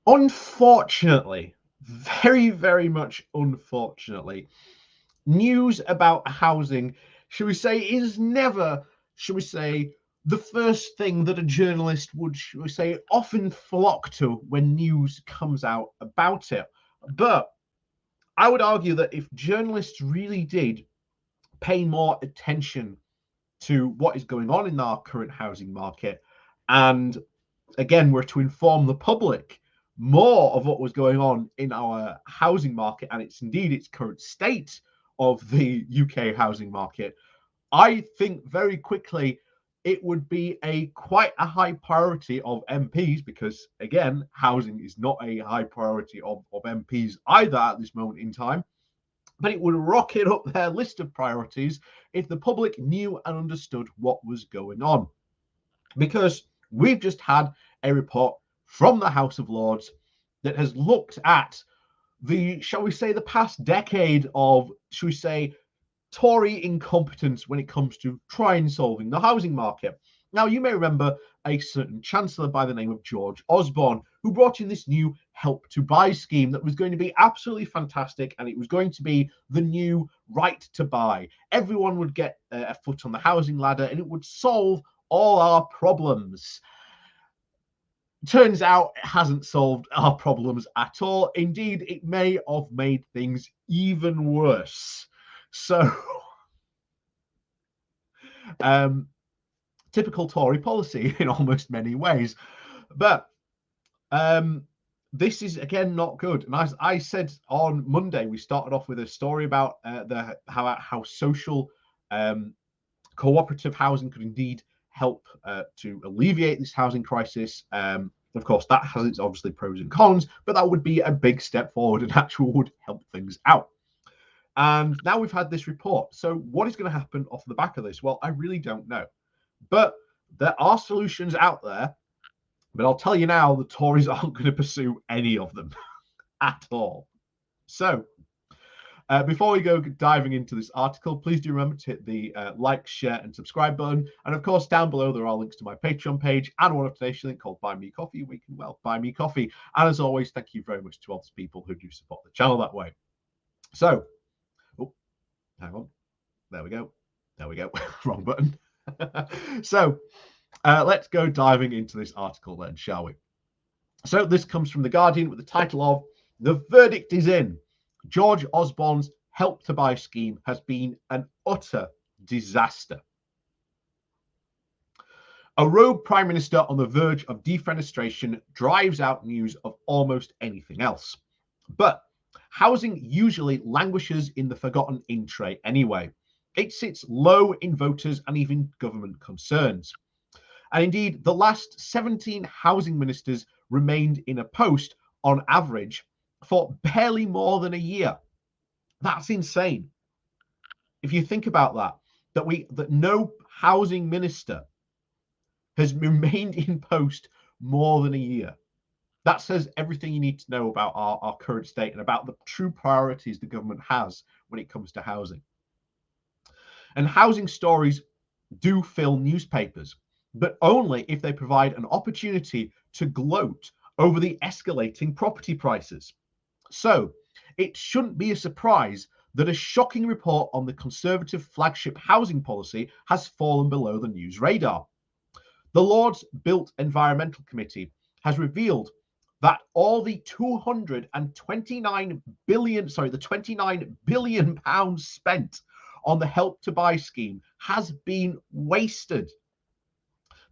Unfortunately, very, very much unfortunately, news about housing, should we say, is never, should we say, the first thing that a journalist would, should we say, often flock to when news comes out about it. But I would argue that if journalists really did pay more attention to what is going on in our current housing market, and again were to inform the public more of what was going on in our housing market and its current state of the UK housing market, I think very quickly it would be quite a high priority of MPs, because again, housing is not a high priority of MPs either at this moment in time. But it would rocket up their list of priorities if the public knew and understood what was going on. Because we've just had a report from the House of Lords that has looked at the, shall we say, the past decade of, shall we say, Tory incompetence when it comes to trying solving the housing market. Now, you may remember a certain Chancellor by the name of George Osborne, who brought in this new Help to Buy scheme that was going to be absolutely fantastic, and it was going to be the new right to buy. Everyone would get a foot on the housing ladder, and it would solve all our problems. Turns out it hasn't solved our problems at all. Indeed, it may have made things even worse. So, typical Tory policy in almost many ways. But this is again not good. And as I said on Monday, we started off with a story about how social cooperative housing could indeed help to alleviate this housing crisis. Of course, that has its obviously pros and cons, but that would be a big step forward and actually would help things out. And now we've had this report. So what is going to happen off the back of this? Well, I really don't know. But there are solutions out there. But I'll tell you now, the Tories aren't going to pursue any of them at all. So before we go diving into this article, please do remember to hit the like, share, and subscribe button. And of course, down below, there are links to my Patreon page and one donation link called Buy Me Coffee. We can, well, buy me coffee. And as always, thank you very much to all those people who do support the channel that way. So, oh, hang on. There we go. There we go. Wrong button. So, let's go diving into this article then, shall we? So, this comes from The Guardian with the title of "The Verdict is In. George Osborne's Help to Buy scheme has been an utter disaster." A rogue Prime Minister on the verge of defenestration drives out news of almost anything else. But housing usually languishes in the forgotten in tray anyway. It sits low in voters and even government concerns. And indeed, the last 17 housing ministers remained in a post on average for barely more than a year. That's insane. If you think about that no housing minister has remained in post more than a year. That says everything you need to know about our current state and about the true priorities the government has when it comes to housing. And housing stories do fill newspapers, but only if they provide an opportunity to gloat over the escalating property prices. So it shouldn't be a surprise that a shocking report on the Conservative flagship housing policy has fallen below the news radar. The Lords Built Environmental Committee has revealed that all the 29 billion pounds spent on the Help to Buy scheme has been wasted.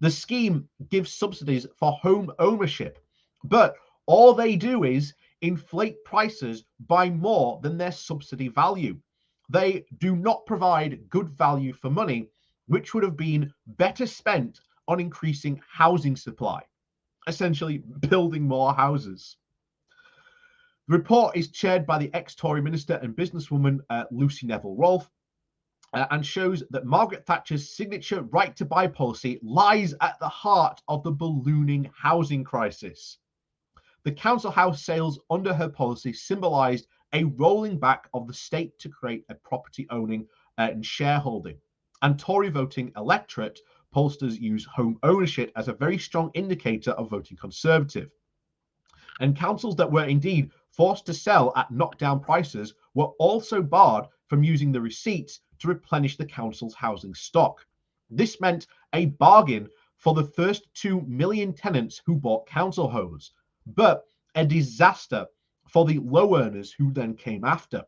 The scheme gives subsidies for home ownership, but all they do is inflate prices by more than their subsidy value. They do not provide good value for money, which would have been better spent on increasing housing supply, essentially building more houses. The report is chaired by the ex-Tory minister and businesswoman Lucy Neville-Rolfe, and shows that Margaret Thatcher's signature right to buy policy lies at the heart of the ballooning housing crisis. The council house sales under her policy symbolised a rolling back of the state to create a property owning and shareholding. And Tory voting electorate pollsters use home ownership as a very strong indicator of voting Conservative. And councils that were indeed forced to sell at knockdown prices were also barred from using the receipts to replenish the council's housing stock. This meant a bargain for the first 2 million tenants who bought council homes, but a disaster for the low earners who then came after.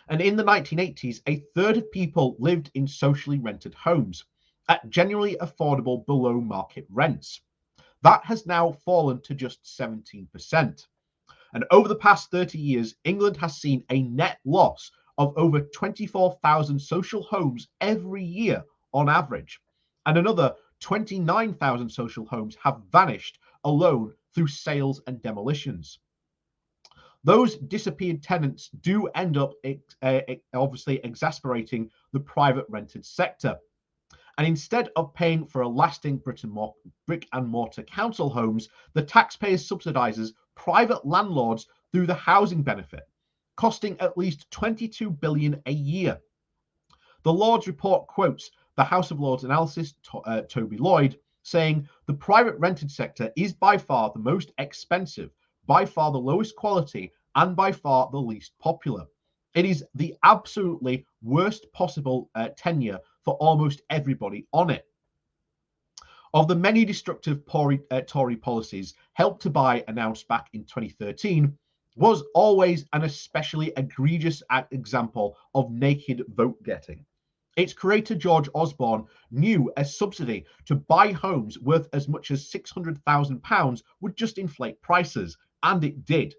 And in the 1980s, a third of people lived in socially rented homes at generally affordable below market rents. That has now fallen to just 17%. And over the past 30 years, England has seen a net loss of over 24,000 social homes every year on average. And another 29,000 social homes have vanished alone through sales and demolitions. Those disappeared tenants do end up obviously exasperating the private rented sector. And instead of paying for a lasting brick and mortar council homes, the taxpayer subsidises private landlords through the housing benefit, costing at least 22 billion a year. The Lords report quotes the House of Lords analyst Toby Lloyd, saying the private rented sector is by far the most expensive, by far the lowest quality, and by far the least popular. It is the absolutely worst possible tenure for almost everybody on it. Of the many destructive Tory policies, Help to Buy, announced back in 2013, was always an especially egregious example of naked vote getting. Its creator, George Osborne, knew a subsidy to buy homes worth as much as £600,000 would just inflate prices, and it did.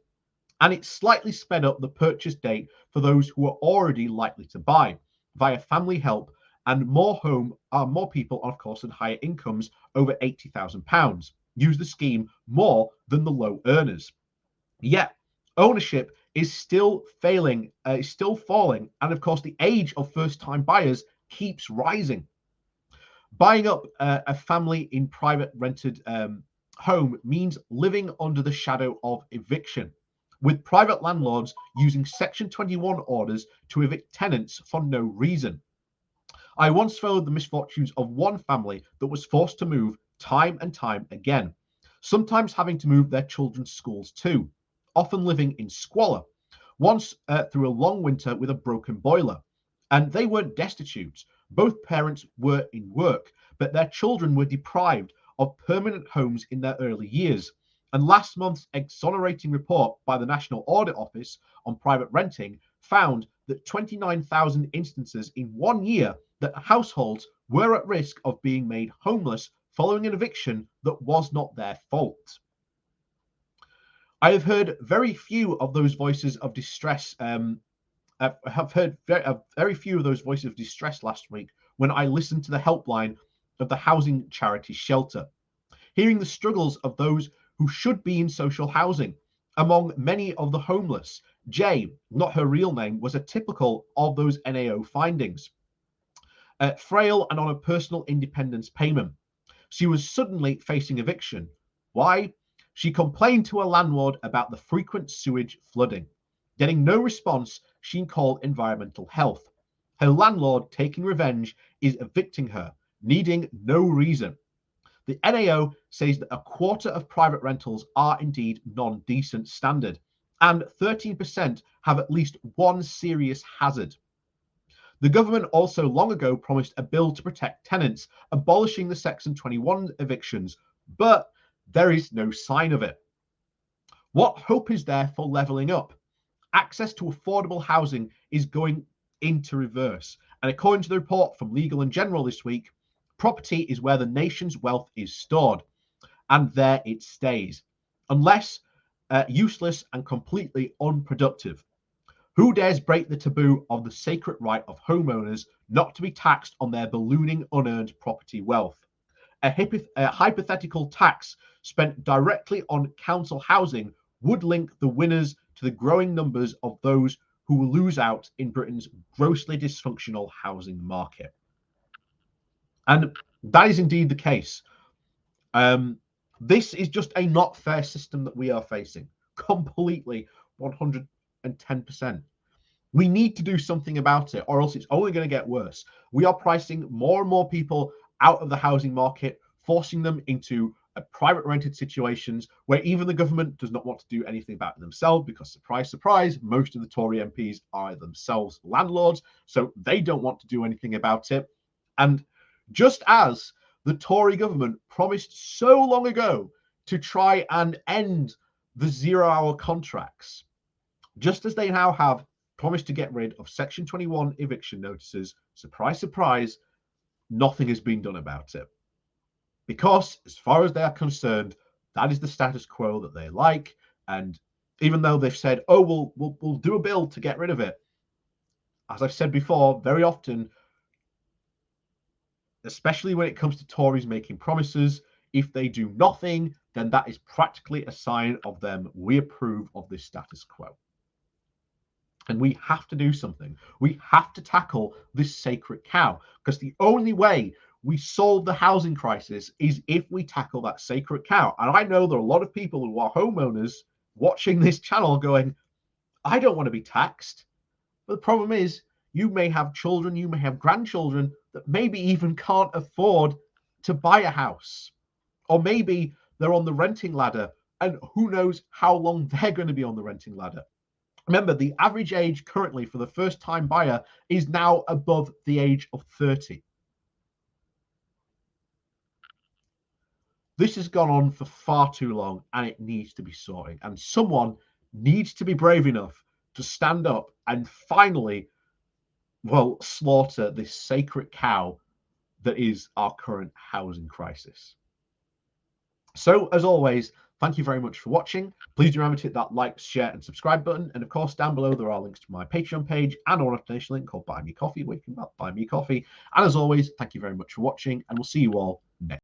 And it slightly sped up the purchase date for those who were already likely to buy via family help, and more people, of course, and higher incomes over £80,000 use the scheme more than the low earners. Yet ownership is still falling, and of course the age of first-time buyers keeps rising. Buying up a family in private rented home means living under the shadow of eviction, with private landlords using Section 21 orders to evict tenants for no reason. I once followed the misfortunes of one family that was forced to move time and time again, sometimes having to move their children's schools too, often living in squalor, once through a long winter with a broken boiler. And they weren't destitute. Both parents were in work, but their children were deprived of permanent homes in their early years. And last month's exonerating report by the National Audit Office on private renting found that 29,000 instances in 1 year that households were at risk of being made homeless following an eviction that was not their fault. I have heard very few of those voices of distress. I have heard very few of those voices of distress last week when I listened to the helpline of the housing charity Shelter, hearing the struggles of those who should be in social housing. Among many of the homeless, Jay, not her real name, was a typical of those NAO findings. Frail and on a personal independence payment. She was suddenly facing eviction. Why? She complained to a landlord about the frequent sewage flooding. Getting no response, she called environmental health. Her landlord, taking revenge, is evicting her, needing no reason. The NAO says that a quarter of private rentals are indeed non-decent standard, and 13% have at least one serious hazard. The government also long ago promised a bill to protect tenants, abolishing the Section 21 evictions, but there is no sign of it. What hope is there for levelling up? Access to affordable housing is going into reverse, and according to the report from Legal and General this week, property is where the nation's wealth is stored, and there it stays, unless useless and completely unproductive. Who dares break the taboo of the sacred right of homeowners not to be taxed on their ballooning unearned property wealth? A hypothetical tax spent directly on council housing would link the winners to the growing numbers of those who will lose out in Britain's grossly dysfunctional housing market. And that is indeed the case. This is just a not fair system that we are facing, completely 110%. We need to do something about it, or else it's only going to get worse. We are pricing more and more people out of the housing market, forcing them into at private rented situations where even the government does not want to do anything about it themselves because, surprise, surprise, most of the Tory MPs are themselves landlords, so they don't want to do anything about it. And just as the Tory government promised so long ago to try and end the 0-hour contracts, just as they now have promised to get rid of Section 21 eviction notices, surprise, surprise, nothing has been done about it. Because, as far as they are concerned, that is the status quo that they like. And even though they've said, oh, we'll do a bill to get rid of it, as I've said before, very often, especially when it comes to Tories making promises, if they do nothing, then that is practically a sign of them, we approve of this status quo. And we have to do something. We have to tackle this sacred cow, because the only way we solve the housing crisis is if we tackle that sacred cow. And I know there are a lot of people who are homeowners watching this channel going, I don't want to be taxed. But the problem is, you may have children, you may have grandchildren that maybe even can't afford to buy a house. Or maybe they're on the renting ladder, and who knows how long they're going to be on the renting ladder. Remember, the average age currently for the first-time buyer is now above the age of 30. This has gone on for far too long, and it needs to be sorted. And someone needs to be brave enough to stand up and finally, well, slaughter this sacred cow that is our current housing crisis. So, as always, thank you very much for watching. Please do remember to hit that like, share, and subscribe button. And of course, down below, there are links to my Patreon page and an donation link called Buy Me Coffee, where you can buy me coffee. And as always, thank you very much for watching, and we'll see you all next.